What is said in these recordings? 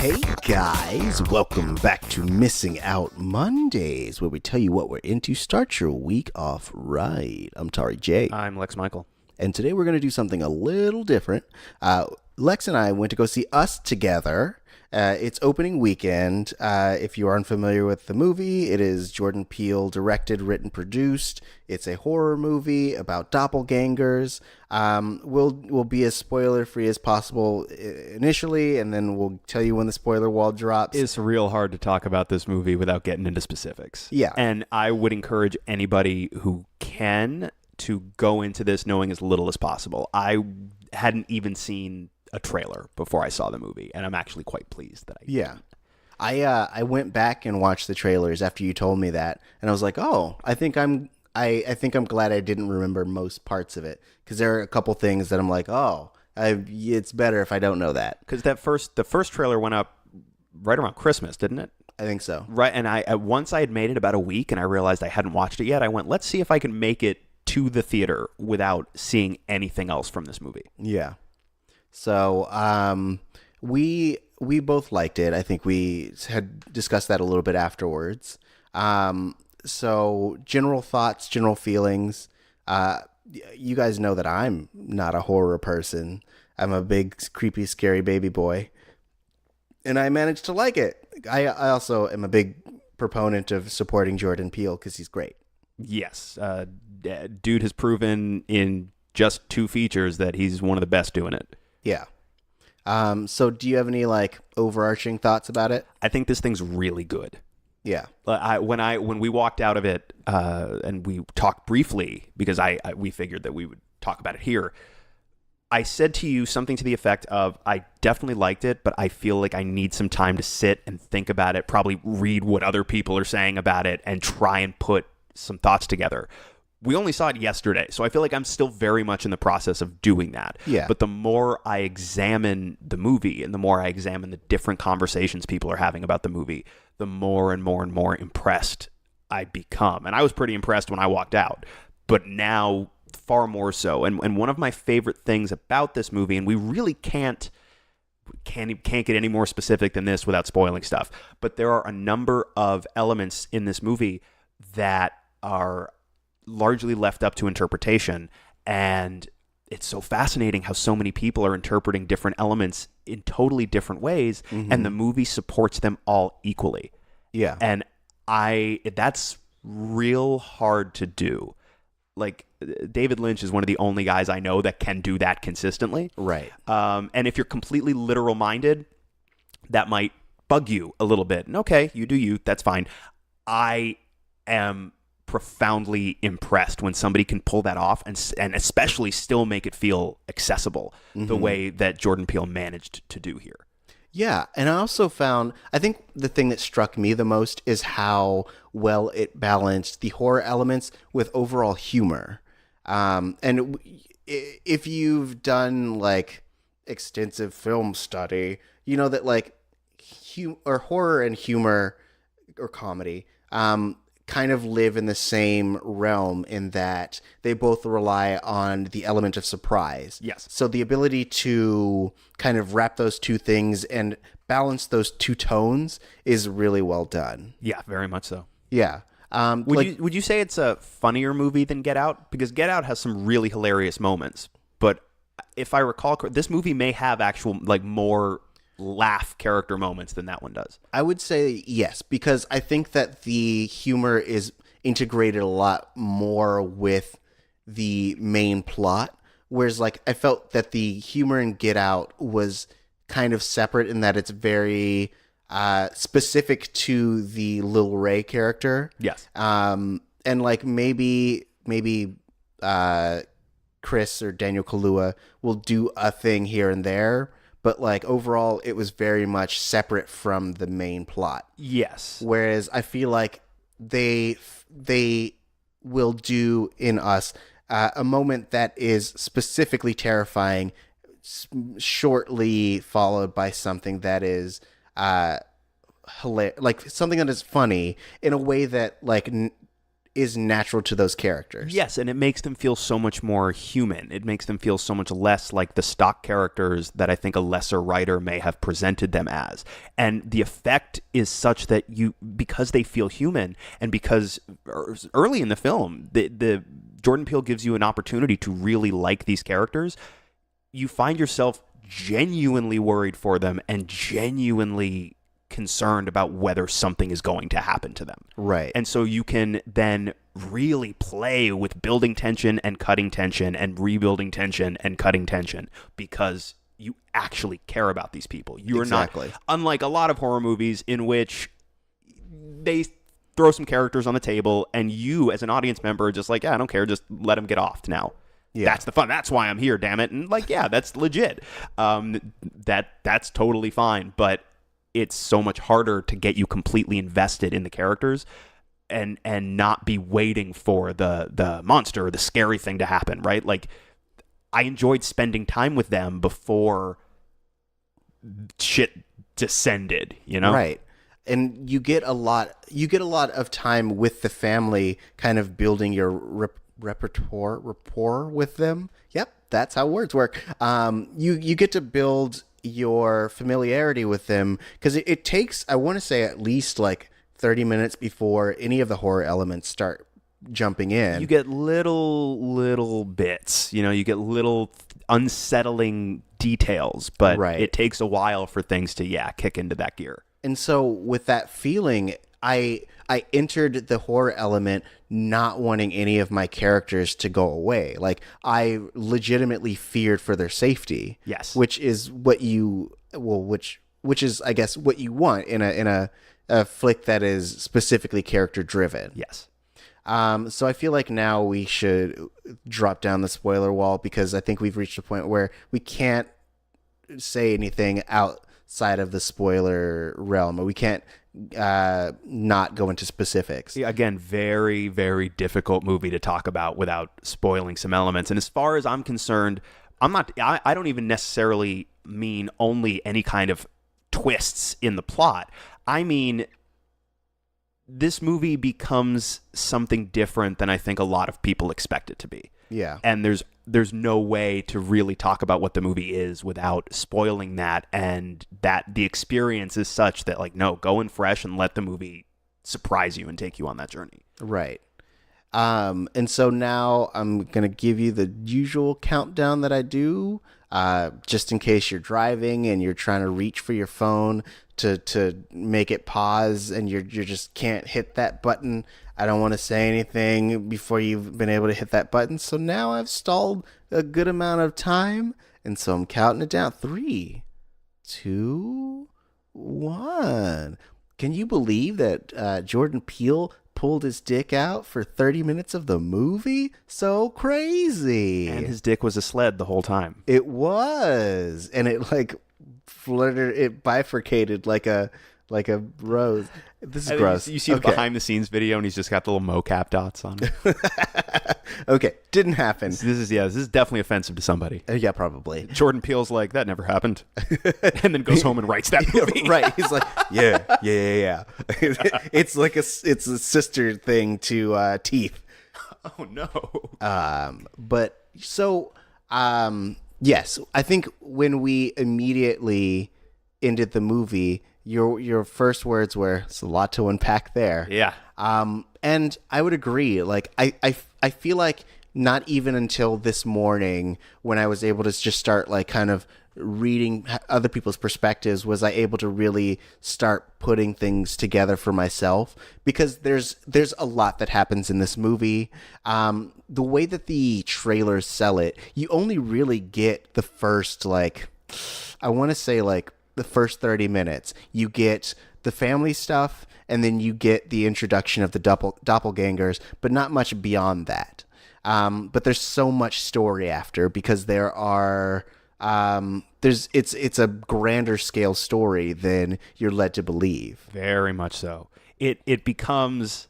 Hey guys, welcome back to Missing Out Mondays, where we tell you what we're into. Start your week off right. I'm Tauri J. I'm Lex Michael. And today we're going to do something a little different. Lex and I went to go see Us together. It's opening weekend. If you are unfamiliar with the movie, it is Jordan Peele directed, written, produced. It's a horror movie about doppelgangers. We'll be as spoiler-free as possible initially, and then we'll tell you when the spoiler wall drops. It's real hard to talk about this movie without getting into specifics. Yeah. And I would encourage anybody who can to go into this knowing as little as possible. I hadn't even seen a trailer before I saw the movie, and I'm actually quite pleased that I didn't. I went back and watched the trailers after you told me that, and I was like, oh, I think I'm glad I didn't remember most parts of it, because there are a couple things that I'm like, it's better if I don't know that. Because the first trailer went up right around Christmas, didn't it? I think so. Right, and once I had made it about a week and I realized I hadn't watched it yet, I went, let's see if I can make it to the theater without seeing anything else from this movie. Yeah. So we both liked it. I think we had discussed that a little bit afterwards. So general thoughts, general feelings. You guys know that I'm not a horror person. I'm a big, creepy, scary baby boy. And I managed to like it. I also am a big proponent of supporting Jordan Peele because he's great. Yes. Dude has proven in just 2 features that he's one of the best doing it. Yeah. So do you have any overarching thoughts about it? I think this thing's really good. Yeah. When we walked out of it and we talked briefly, because we figured that we would talk about it here, I said to you something to the effect of, I definitely liked it, but I feel like I need some time to sit and think about it, probably read what other people are saying about it, and try and put some thoughts together. We only saw it yesterday, so I feel like I'm still very much in the process of doing that. Yeah. But the more I examine the movie and the more I examine the different conversations people are having about the movie, the more and more and more impressed I become. And I was pretty impressed when I walked out, but now far more so. And one of my favorite things about this movie, and we really can't get any more specific than this without spoiling stuff, but there are a number of elements in this movie that are largely left up to interpretation, and it's so fascinating how so many people are interpreting different elements in totally different ways, and the movie supports them all equally. Yeah. And that's real hard to do. Like, David Lynch is one of the only guys I know that can do that consistently. Right. And if you're completely literal minded, that might bug you a little bit. And okay, you do you, that's fine. I am profoundly impressed when somebody can pull that off and especially still make it feel accessible the way that Jordan Peele managed to do here. Yeah, and I also I think the thing that struck me the most is how well it balanced the horror elements with overall humor. And if you've done extensive film study, you know that horror and humor or comedy kind of live in the same realm in that they both rely on the element of surprise. Yes. So the ability to kind of wrap those two things and balance those two tones is really well done. Yeah, very much so. Yeah. Would you say it's a funnier movie than Get Out? Because Get Out has some really hilarious moments, but if I recall, this movie may have actual more laugh character moments than that one does. I would say yes, because I think that the humor is integrated a lot more with the main plot, whereas I felt that the humor in Get Out was kind of separate in that it's very specific to the Lil Ray character. Yes. And maybe Chris or Daniel Kaluuya will do a thing here and there, but overall it was very much separate from the main plot. Yes. Whereas I feel like they will do in Us a moment that is specifically terrifying, shortly followed by something that is hilarious, something that is funny in a way that is natural to those characters. Yes, and it makes them feel so much more human. It makes them feel so much less like the stock characters that I think a lesser writer may have presented them as. And the effect is such that because they feel human, and because early in the film, the Jordan Peele gives you an opportunity to really like these characters, you find yourself genuinely worried for them and genuinely concerned about whether something is going to happen to them. Right. And so you can then really play with building tension and cutting tension and rebuilding tension and cutting tension because you actually care about these people. You're exactly. not, unlike a lot of horror movies in which they throw some characters on the table and you as an audience member are just like, yeah, I don't care, just let them get off now. Yeah. That's the fun. That's why I'm here, damn it. And like, yeah, that's legit. That's totally fine. But it's so much harder to get you completely invested in the characters and not be waiting for the monster or the scary thing to happen, right? Like, I enjoyed spending time with them before shit descended, you know? Right. And you get a lot of time with the family kind of building your rapport with them. Yep, that's how words work. You get to build your familiarity with them because it takes, I want to say, at least like 30 minutes before any of the horror elements start jumping in. You get little bits, you get little unsettling details, but It takes a while for things to kick into that gear. And so with that feeling, I entered the horror element not wanting any of my characters to go away. Like, I legitimately feared for their safety. Yes. Which is what which is, I guess, what you want in a flick that is specifically character driven. Yes. So I feel like now we should drop down the spoiler wall because I think we've reached a point where we can't say anything outside of the spoiler realm, or we can't not go into specifics. Yeah, again, very, very difficult movie to talk about without spoiling some elements. And as far as I'm concerned, I don't even necessarily mean only any kind of twists in the plot. I mean, this movie becomes something different than I think a lot of people expect it to be. Yeah. And there's no way to really talk about what the movie is without spoiling that, and that the experience is such that, like, no, go in fresh and let the movie surprise you and take you on that journey. Right. And so now I'm going to give you the usual countdown that I do, just in case you're driving and you're trying to reach for your phone to make it pause and you just can't hit that button. I don't want to say anything before you've been able to hit that button. So now I've stalled a good amount of time. And so I'm counting it down. 3, 2, 1. Can you believe that Jordan Peele pulled his dick out for 30 minutes of the movie? So crazy. And his dick was a sled the whole time. It was. And it it bifurcated like a rose. This is gross. You see the behind the scenes video and he's just got the little mocap dots on it. Okay, didn't happen. This is definitely offensive to somebody. Yeah, probably. Jordan Peele's like, that never happened. And then goes home and writes that movie. Right. He's like, yeah. It's like it's a sister thing to Teeth. Oh no. But so yes, I think when we immediately ended the movie, your first words were, it's a lot to unpack there. Yeah. And I would agree. Like, I feel like not even until this morning when I was able to just start like kind of reading other people's perspectives was I able to really start putting things together for myself, because there's a lot that happens in this movie. The way that the trailers sell it, you only really get the first, like, I want to say like the first 30 minutes. You get the family stuff, and then you get the introduction of the doppelgangers, but not much beyond that. But there's so much story after, because there are it's a grander scale story than you're led to believe. Very much so. It becomes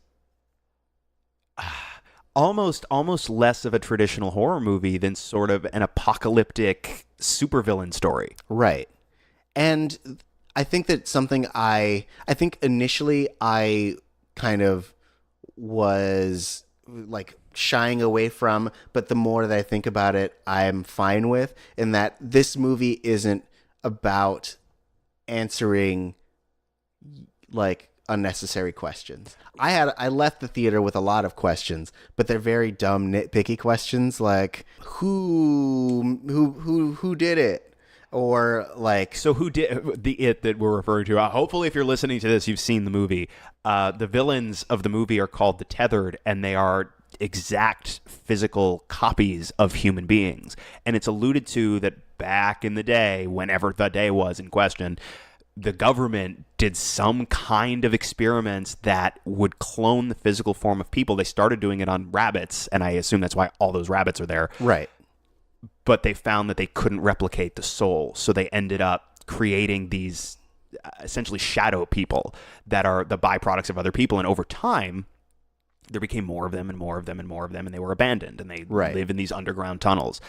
almost less of a traditional horror movie than sort of an apocalyptic supervillain story. Right. And I think that something I think initially I kind of was like shying away from, but the more that I think about it, I'm fine with, in that this movie isn't about answering like unnecessary questions. I left the theater with a lot of questions, but they're very dumb, nitpicky questions, like who did it, or like, So who did the it that we're referring to? Hopefully, if you're listening to this, you've seen the movie. The villains of the movie are called the Tethered, and they are exact physical copies of human beings. And it's alluded to that back in the day, whenever the day was in question, the government did some kind of experiments that would clone the physical form of people. They started doing it on rabbits, and I assume that's why all those rabbits are there. right. But they found that they couldn't replicate the soul, so they ended up creating these essentially shadow people that are the byproducts of other people. And over time, there became more of them and more of them and more of them, and they were abandoned, and they live in these underground tunnels.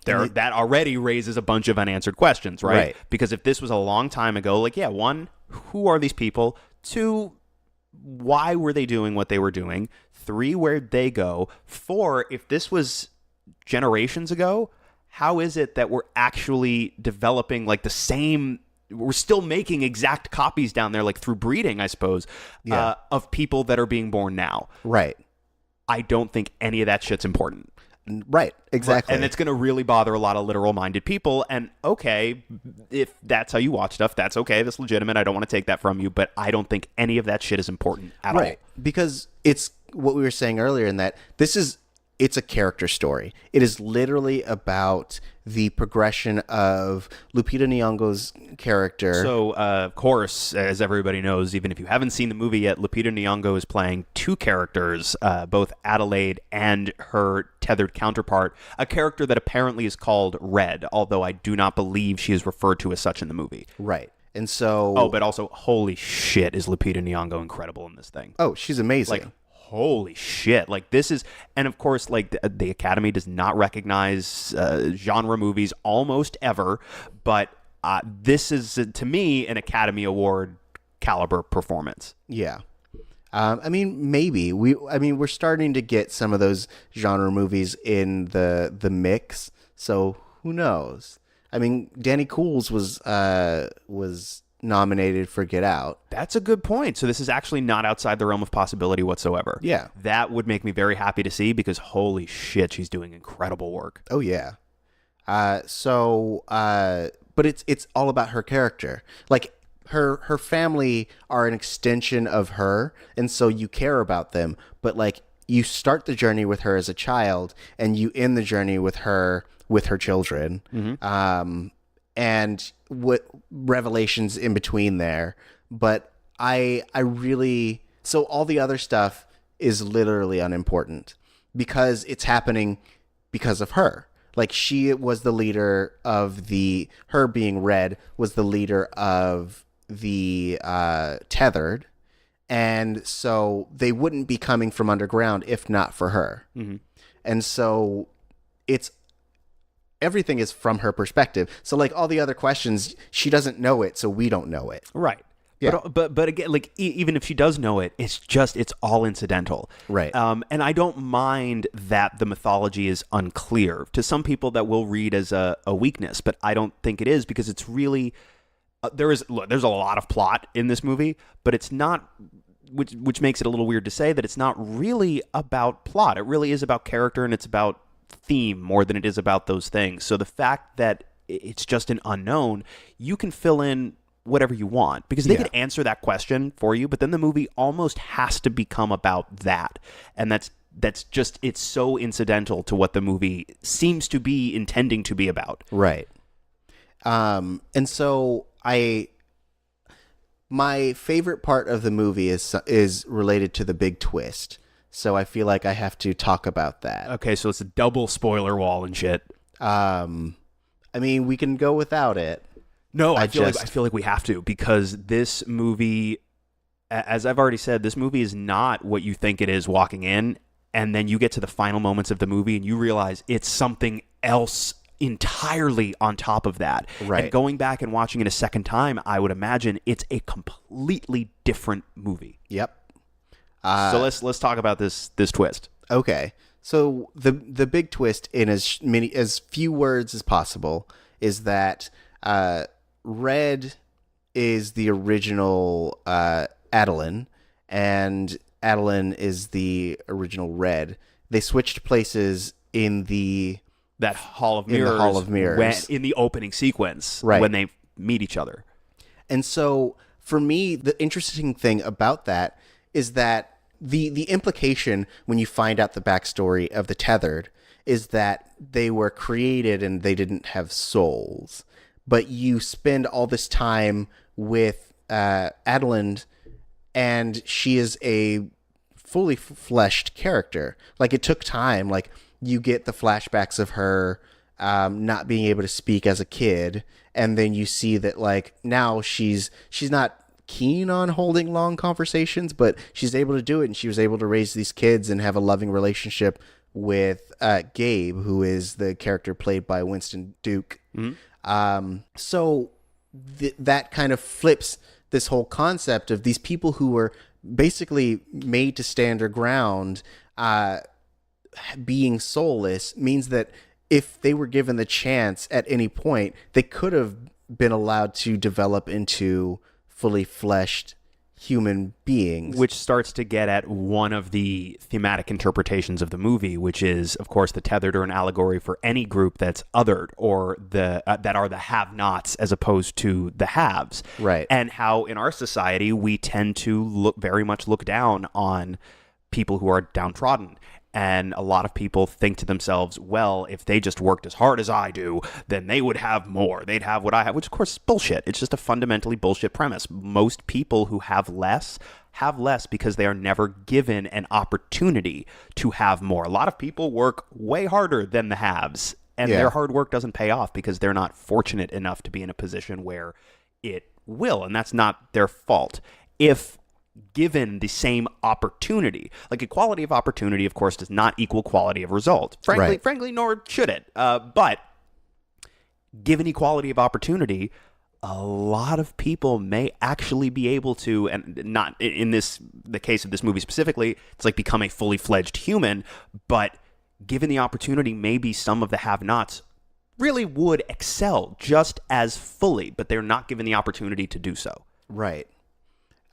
That already raises a bunch of unanswered questions, right? Because if this was a long time ago, like, yeah, one, who are these people? Two, why were they doing what they were doing? Three, where'd they go? Four, if this was generations ago, how is it that we're actually developing like the same, we're still making exact copies down there, like through breeding, I suppose, of people that are being born now? Right. I don't think any of that shit's important. Right, exactly. And it's going to really bother a lot of literal-minded people. And okay, if that's how you watch stuff, that's okay. That's legitimate. I don't want to take that from you. But I don't think any of that shit is important at all. Because it's what we were saying earlier, in that it's a character story. It is literally about the progression of Lupita Nyong'o's character. So, of course, as everybody knows, even if you haven't seen the movie yet, Lupita Nyong'o is playing two characters, both Adelaide and her tethered counterpart, a character that apparently is called Red, although I do not believe she is referred to as such in the movie. Right. And so... Oh, but also, holy shit, is Lupita Nyong'o incredible in this thing. Oh, she's amazing. Like, holy shit. Like, this is... And, of course, like, the Academy does not recognize genre movies almost ever, but this is, to me, an Academy Award caliber performance. Yeah. I mean, maybe. We're starting to get some of those genre movies in the mix, so who knows? I mean, Danny Cools was nominated for Get Out. That's a good point. So this is actually not outside the realm of possibility whatsoever. Yeah. That would make me very happy to see, because holy shit, she's doing incredible work. Oh, yeah. But it's all about her character. Like, her family are an extension of her, and so you care about them. But, like, you start the journey with her as a child, and you end the journey with her children. Mm-hmm. And what revelations in between there. But I really... So all the other stuff is literally unimportant, because it's happening because of her. Like, she was the leader of her being Red was the leader of the Tethered, and so they wouldn't be coming from underground if not for her. Mm-hmm. And so everything is from her perspective. So, like, all the other questions, she doesn't know it, so we don't know it. Right. Yeah. But again, like, even if she does know it, it's all incidental. Right. And I don't mind that the mythology is unclear. To some people, that will read as a weakness, but I don't think it is, because it's really... there's a lot of plot in this movie, but it's not... Which makes it a little weird to say that it's not really about plot. It really is about character, and it's about theme more than it is about those things. So the fact that it's just an unknown, you can fill in whatever you want, because they could answer that question for you, but then the movie almost has to become about that. And that's just, it's so incidental to what the movie seems to be intending to be about. Right. And so my favorite part of the movie is related to the big twist. So I feel like I have to talk about that. Okay, so it's a double spoiler wall and shit. I mean, we can go without it. No, I feel like we have to, because this movie, as I've already said, this movie is not what you think it is walking in, and then you get to the final moments of the movie and you realize it's something else entirely on top of that. Right. And going back and watching it a second time, I would imagine it's a completely different movie. Yep. So let's talk about this twist. Okay. So the big twist in as few words as possible is that Red is the original Adeline, and Adeline is the original Red. They switched places in that Hall of Mirrors. In the Hall of Mirrors. In the opening sequence, right, when they meet each other. And so, for me, the interesting thing about that is that the implication when you find out the backstory of the Tethered is that they were created and they didn't have souls. But you spend all this time with Adeline, and she is a fully fleshed character. Like, it took time. Like, you get the flashbacks of her not being able to speak as a kid, and then you see that, like, now she's not keen on holding long conversations, but she's able to do it, and she was able to raise these kids and have a loving relationship with Gabe, who is the character played by Winston Duke. Mm-hmm. So that kind of flips this whole concept of these people who were basically made to stand their ground, being soulless, means that if they were given the chance at any point, they could have been allowed to develop into fully fleshed human beings. Which starts to get at one of the thematic interpretations of the movie, which is, of course, the Tethered are an allegory for any group that's othered, or that are the have-nots as opposed to the haves. Right. And how in our society we tend to very much look down on people who are downtrodden. And a lot of people think to themselves, well, if they just worked as hard as I do, then they would have more. They'd have what I have, which of course is bullshit. It's just a fundamentally bullshit premise. Most people who have less because they are never given an opportunity to have more. A lot of people work way harder than the haves, and their hard work doesn't pay off because they're not fortunate enough to be in a position where it will, and that's not their fault. If given the same opportunity, like equality of opportunity, of course, does not equal quality of result. Frankly, nor should it. But given equality of opportunity, a lot of people may actually be able to, and not in the case of this movie specifically, it's like become a fully fledged human. But given the opportunity, maybe some of the have-nots really would excel just as fully, but they're not given the opportunity to do so. Right.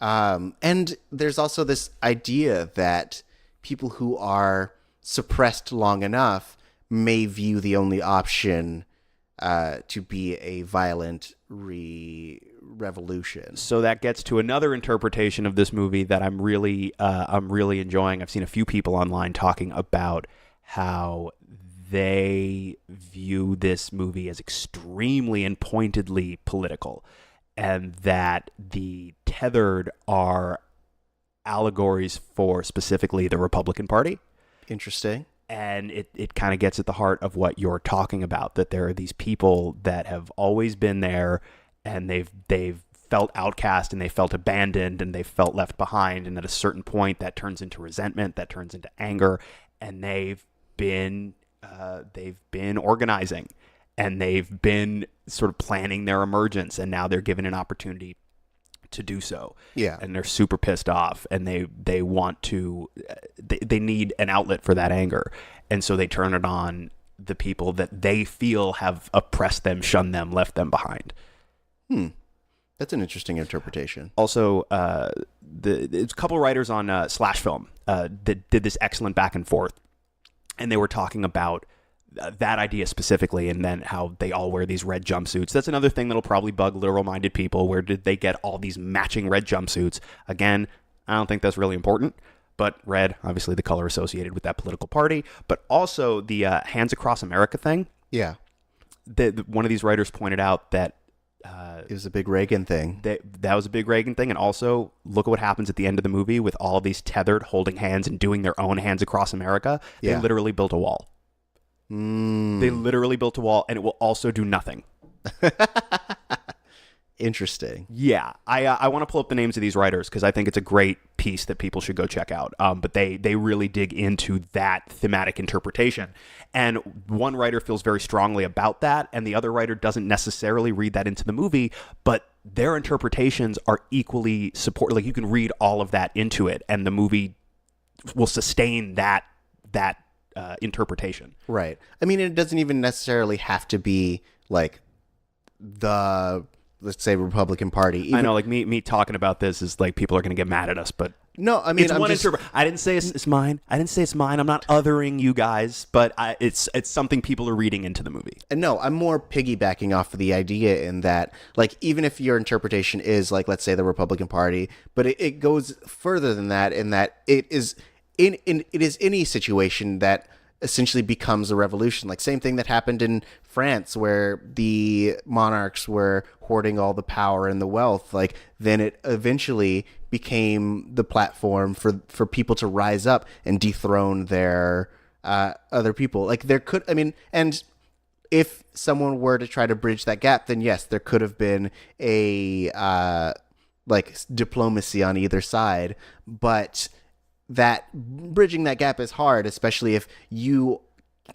And there's also this idea that people who are suppressed long enough may view the only option to be a violent revolution. So that gets to another interpretation of this movie that I'm really enjoying. I've seen a few people online talking about how they view this movie as extremely and pointedly political, and that the Tethered are allegories for specifically the Republican Party. Interesting. And it kind of gets at the heart of what you're talking about, that there are these people that have always been there, and they've felt outcast, and they felt abandoned, and they felt left behind, and at a certain point that turns into resentment, that turns into anger, and they've been organizing, and they've been sort of planning their emergence, and now they're given an opportunity to do so. Yeah. And they're super pissed off, and they want to, they need an outlet for that anger. And so they turn it on the people that they feel have oppressed them, shunned them, left them behind. That's an interesting interpretation. Also, there's a couple writers on Slash Film that did this excellent back and forth, and they were talking about that idea specifically, and then how they all wear these red jumpsuits. That's another thing that'll probably bug literal-minded people. Where did they get all these matching red jumpsuits? Again, I don't think that's really important, but red, obviously the color associated with that political party, but also the Hands Across America thing. Yeah. One of these writers pointed out that it was a big Reagan thing. That was a big Reagan thing, and also look at what happens at the end of the movie with all of these tethered holding hands and doing their own Hands Across America. They literally built a wall. They literally built a wall, and it will also do nothing. Interesting. Yeah, I want to pull up the names of these writers because I think it's a great piece that people should go check out. But they really dig into that thematic interpretation. And one writer feels very strongly about that, and the other writer doesn't necessarily read that into the movie, but their interpretations are equally support. Like, you can read all of that into it, and the movie will sustain that interpretation. Right. I mean, it doesn't even necessarily have to be like the, let's say, Republican Party. Even, I know, like me talking about this is like people are going to get mad at us, but no, I mean, I didn't say it's mine. I didn't say it's mine. I'm not othering you guys, but it's something people are reading into the movie. And no, I'm more piggybacking off of the idea in that, like, even if your interpretation is like, let's say, the Republican Party, but it goes further than that, in that it is it is any situation that essentially becomes a revolution. Like, same thing that happened in France, where the monarchs were hoarding all the power and the wealth. Like, then it eventually became the platform for people to rise up and dethrone their other people. Like, there could, I mean, and if someone were to try to bridge that gap, then yes, there could have been a like diplomacy on either side, but that bridging that gap is hard, especially if you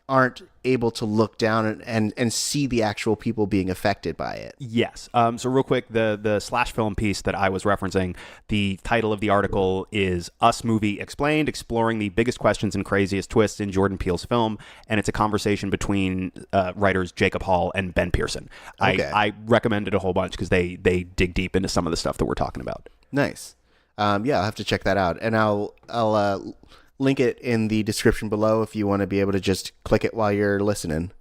aren't able to look down and see the actual people being affected by it. Yes. So real quick, the slash film piece that I was referencing, the title of the article is Us Movie Explained, exploring the biggest questions and craziest twists in Jordan Peele's film. And it's a conversation between writers Jacob Hall and Ben Pearson. Okay. I recommend it a whole bunch because they dig deep into some of the stuff that we're talking about. Nice. Yeah, I'll have to check that out. And I'll link it in the description below if you want to be able to just click it while you're listening.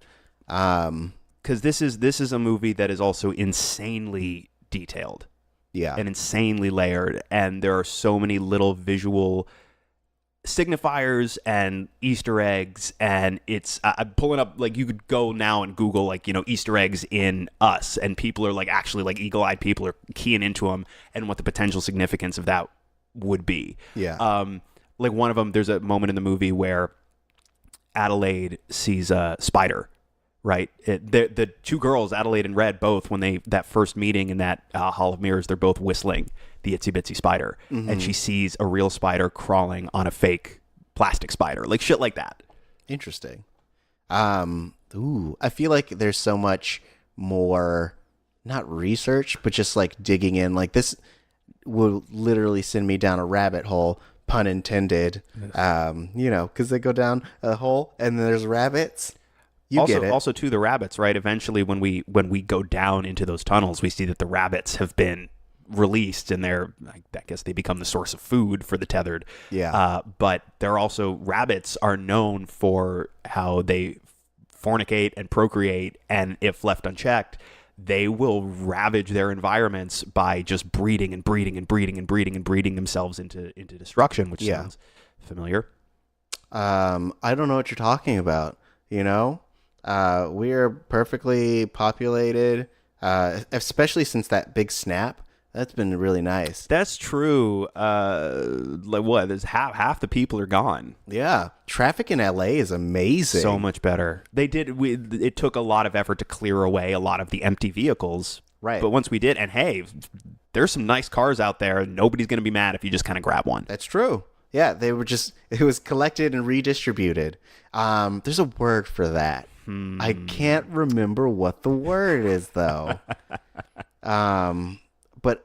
Because this is a movie that is also insanely detailed. Yeah. And insanely layered. And there are so many little visual signifiers and Easter eggs. And it's, I'm pulling up, like, you could go now and Google, like, you know, Easter eggs in Us. And people are, like, actually, like, eagle-eyed people are keying into them and what the potential significance of that would be. Yeah. Like, one of them, there's a moment in the movie where Adelaide sees a spider, right? The two girls, Adelaide and Red, both, when that first meeting in that Hall of Mirrors, they're both whistling the Itsy Bitsy Spider. Mm-hmm. And she sees a real spider crawling on a fake plastic spider. Like, shit like that. Interesting. I feel like there's so much more, not research, but just, like, digging in. Like, this will literally send me down a rabbit hole, pun intended, you know, because they go down a hole and then there's rabbits. You get it. Also, too, the rabbits, right? Eventually, when we go down into those tunnels, we see that the rabbits have been released, and I guess they become the source of food for the tethered. Yeah. But rabbits are known for how they fornicate and procreate, and if left unchecked, they will ravage their environments by just breeding and breeding and breeding and breeding and breeding themselves into destruction, which sounds familiar. I don't know what you're talking about. You know, we are perfectly populated, especially since that big snap. That's been really nice. That's true. Like, what? There's half the people are gone. Yeah, traffic in LA is amazing. So much better. It took a lot of effort to clear away a lot of the empty vehicles. Right. But once we did, and hey, there's some nice cars out there. Nobody's going to be mad if you just kind of grab one. That's true. Yeah, it was collected and redistributed. There's a word for that. I can't remember what the word is, though. But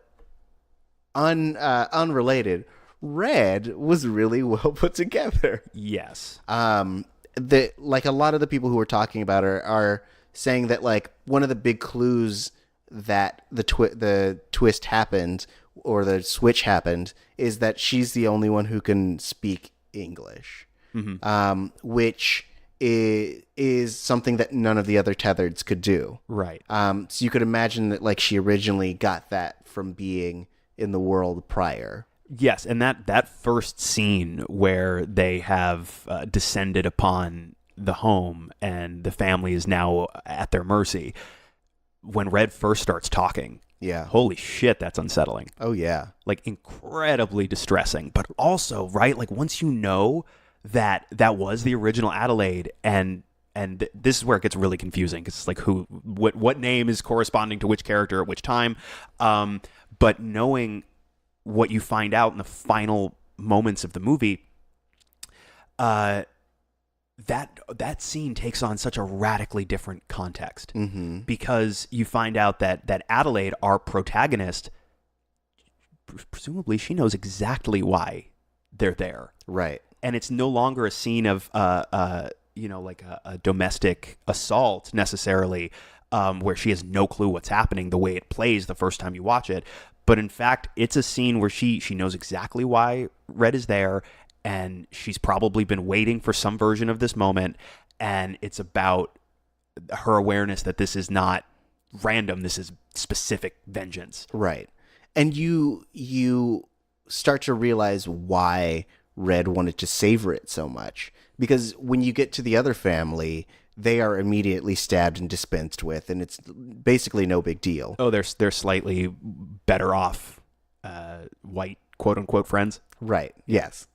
unrelated, Red was really well put together. Yes. Like, a lot of the people who were talking about her are saying that, like, one of the big clues that the twist happened, or the switch happened, is that she's the only one who can speak English, which is something that none of the other tethereds could do. Right. So you could imagine that, like, she originally got that from being in the world prior. Yes, and that first scene where they have descended upon the home and the family is now at their mercy, when Red first starts talking, yeah, holy shit, that's unsettling. Oh, yeah. Like, incredibly distressing. But also, right, like, once you know that was the original Adelaide, and this is where it gets really confusing, because it's like, what name is corresponding to which character at which time, but knowing what you find out in the final moments of the movie, that scene takes on such a radically different context because you find out that Adelaide, our protagonist, presumably she knows exactly why they're there. Right. And it's no longer a scene of like a domestic assault necessarily, where she has no clue what's happening the way it plays the first time you watch it. But in fact, it's a scene where she knows exactly why Red is there, and she's probably been waiting for some version of this moment, and it's about her awareness that this is not random, this is specific vengeance. Right. And you start to realize why Red wanted to savor it so much. Because when you get to the other family, they are immediately stabbed and dispensed with, and it's basically no big deal. Oh, they're slightly better off white quote-unquote friends. Right, yes.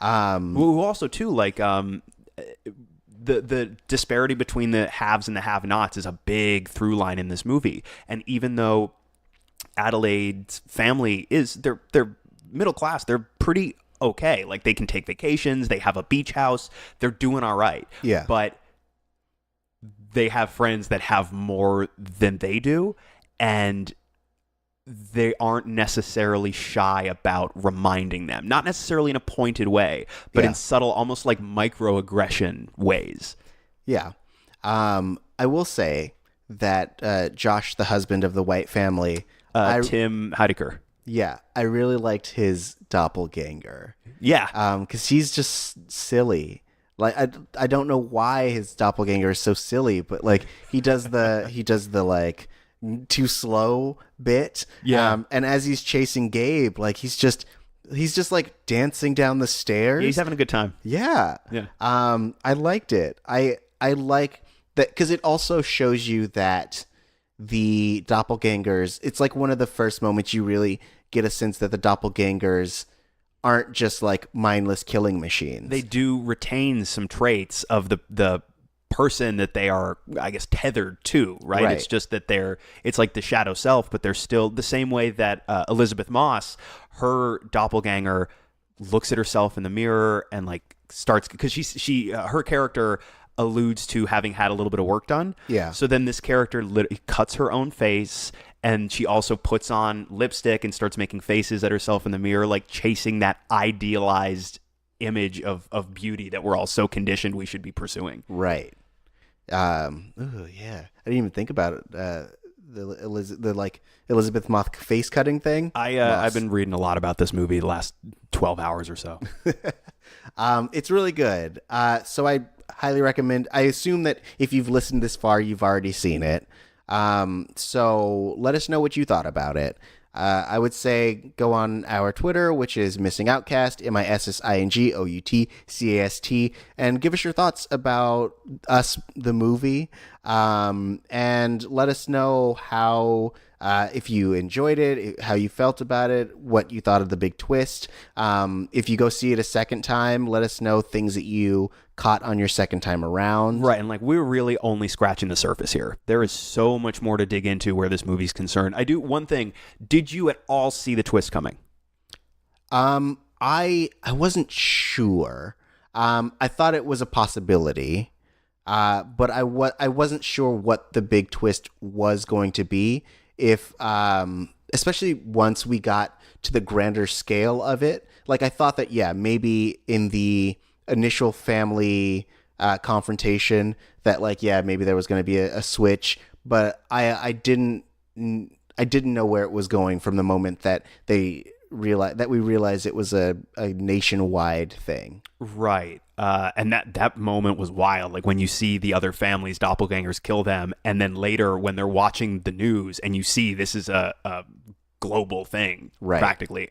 Who also, too, like, the disparity between the haves and the have-nots is a big through line in this movie. And even though Adelaide's family they're middle class, they're pretty okay. Like, they can take vacations, they have a beach house, they're doing all right. Yeah. But they have friends that have more than they do, and they aren't necessarily shy about reminding them. Not necessarily in a pointed way, but in subtle, almost like microaggression ways. Yeah. I will say that Josh, the husband of the white family... Tim Heidecker. Yeah, I really liked his doppelganger. Yeah. Because he's just silly. Like, I don't know why his doppelganger is so silly, but like he does the like too slow bit. Yeah. And as he's chasing Gabe, like he's just like dancing down the stairs. Yeah, he's having a good time. Yeah. Yeah. I liked it. I like that because it also shows you that the doppelgangers, it's like one of the first moments you really get a sense that the doppelgangers aren't just like mindless killing machines. They do retain some traits of the person that they are, I guess, tethered to, right? It's just that it's like the shadow self, but they're still the same way that Elizabeth Moss, her doppelganger, looks at herself in the mirror and like starts, because her character alludes to having had a little bit of work done. Yeah. So then this character cuts her own face, and she also puts on lipstick and starts making faces at herself in the mirror, like chasing that idealized image of beauty that we're all so conditioned we should be pursuing. Right. Oh yeah. I didn't even think about it. The Elizabeth Moss face cutting thing. I've been reading a lot about this movie the last 12 hours or so. It's really good. So I highly recommend. I assume that if you've listened this far, you've already seen it. So let us know what you thought about it. I would say go on our Twitter, which is Missing Outcast, MissingOutcast, and give us your thoughts about Us, the movie, and let us know how, if you enjoyed it, how you felt about it, what you thought of the big twist. If you go see it a second time, let us know things that you caught on your second time around. Right, and like we're really only scratching the surface here. There is so much more to dig into where this movie's concerned. I do one thing. Did you at all see the twist coming? I wasn't sure. I thought it was a possibility, but I wasn't sure what the big twist was going to be. If especially once we got to the grander scale of it, like I thought that maybe in the initial family confrontation that like maybe there was going to be a switch, but I didn't know where it was going from the moment that we realized it was a nationwide thing. Right. And that moment was wild. Like when you see the other family's doppelgangers kill them, and then later when they're watching the news and you see this is a global thing, right, practically.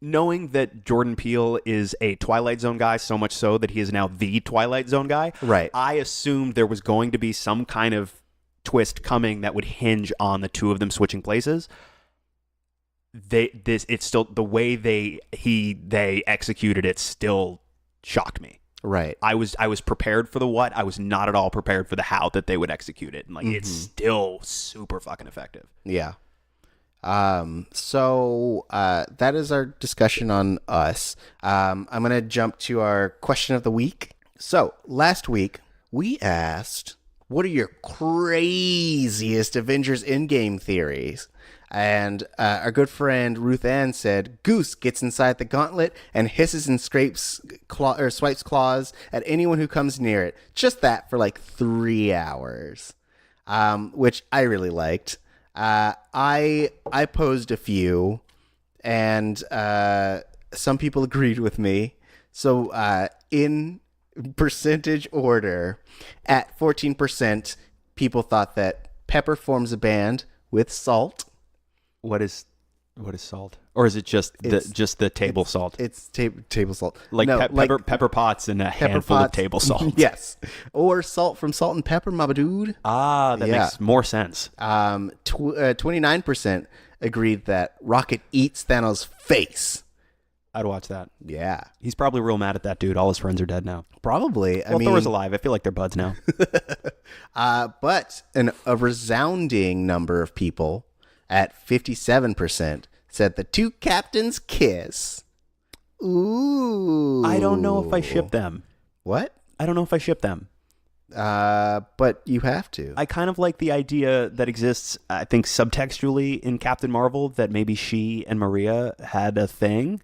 Knowing that Jordan Peele is a Twilight Zone guy, so much so that he is now the Twilight Zone guy, right, I assumed there was going to be some kind of twist coming that would hinge on the two of them switching places. It's still the way they executed it still shocked me. Right. I was prepared for the what. I was not at all prepared for the how that they would execute it. And like it's still super fucking effective. Yeah. That is our discussion on Us. I'm going to jump to our question of the week. So last week we asked, what are your craziest Avengers Endgame theories? And our good friend Ruth Ann said, Goose gets inside the gauntlet and hisses and swipes claws at anyone who comes near it. Just that for like 3 hours, which I really liked. I posed a few, and some people agreed with me. So in percentage order, at 14%, people thought that Pepper forms a band with Salt. What is salt? Or is it just the table salt? It's table salt. Like pepper pots and a handful of table salt. Yes. Or Salt from Salt and Pepper, Mama Dude. Ah, that makes more sense. 29% agreed that Rocket eats Thanos' face. I'd watch that. Yeah. He's probably real mad at that dude. All his friends are dead now. Probably. Well, Thor's alive. I feel like they're buds now. But a resounding number of people, at 57%, said the two captains kiss. Ooh. I don't know if I ship them. What? I don't know if I ship them. But you have to. I kind of like the idea that exists, I think, subtextually in Captain Marvel, that maybe she and Maria had a thing.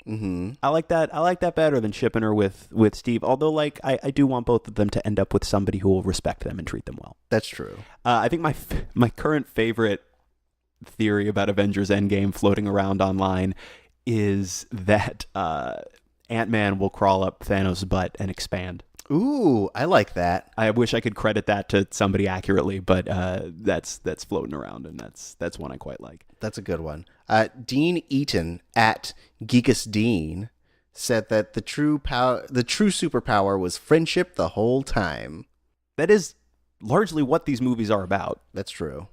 Mm-hmm. I like that. I like that better than shipping her with Steve. Although, like, I do want both of them to end up with somebody who will respect them and treat them well. That's true. I think my current favorite theory about Avengers Endgame floating around online is that Ant-Man will crawl up Thanos' butt and expand. Ooh, I like that. I wish I could credit that to somebody accurately, but that's floating around, and that's one I quite like. That's a good one. Dean Eaton at Geekus Dean said that the true superpower was friendship the whole time. That is largely what these movies are about. That's true.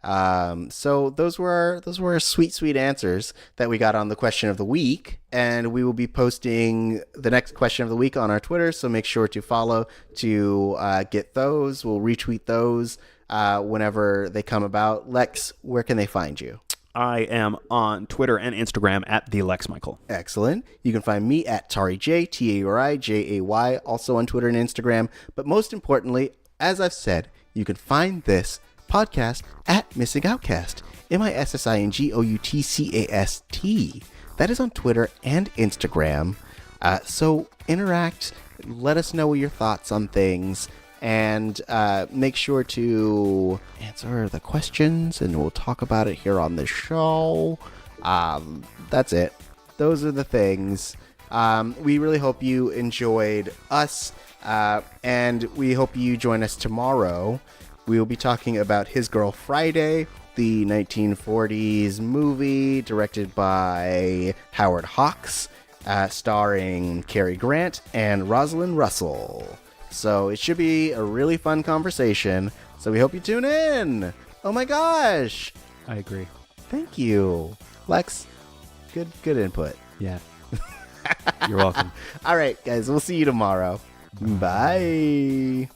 So those were our sweet answers that we got on the question of the week, and we will be posting the next question of the week on our Twitter. So make sure to follow to get those. We'll retweet those whenever they come about. Lex, where can they find you? I am on Twitter and Instagram at the Lex Michael. Excellent. You can find me at Tauri J, TAURI, also on Twitter and Instagram. But most importantly, as I've said, you can find this podcast at Missing Outcast, MISSINGOUTCAST. That is on Twitter and Instagram. So interact, let us know your thoughts on things, and make sure to answer the questions, and we'll talk about it here on the show. That's it. Those are the things. We really hope you enjoyed us, and we hope you join us tomorrow. We will be talking about His Girl Friday, the 1940s movie directed by Howard Hawks, starring Cary Grant and Rosalind Russell. So it should be a really fun conversation. So we hope you tune in. Oh my gosh. I agree. Thank you. Lex, good input. Yeah. You're welcome. All right, guys, we'll see you tomorrow. Bye.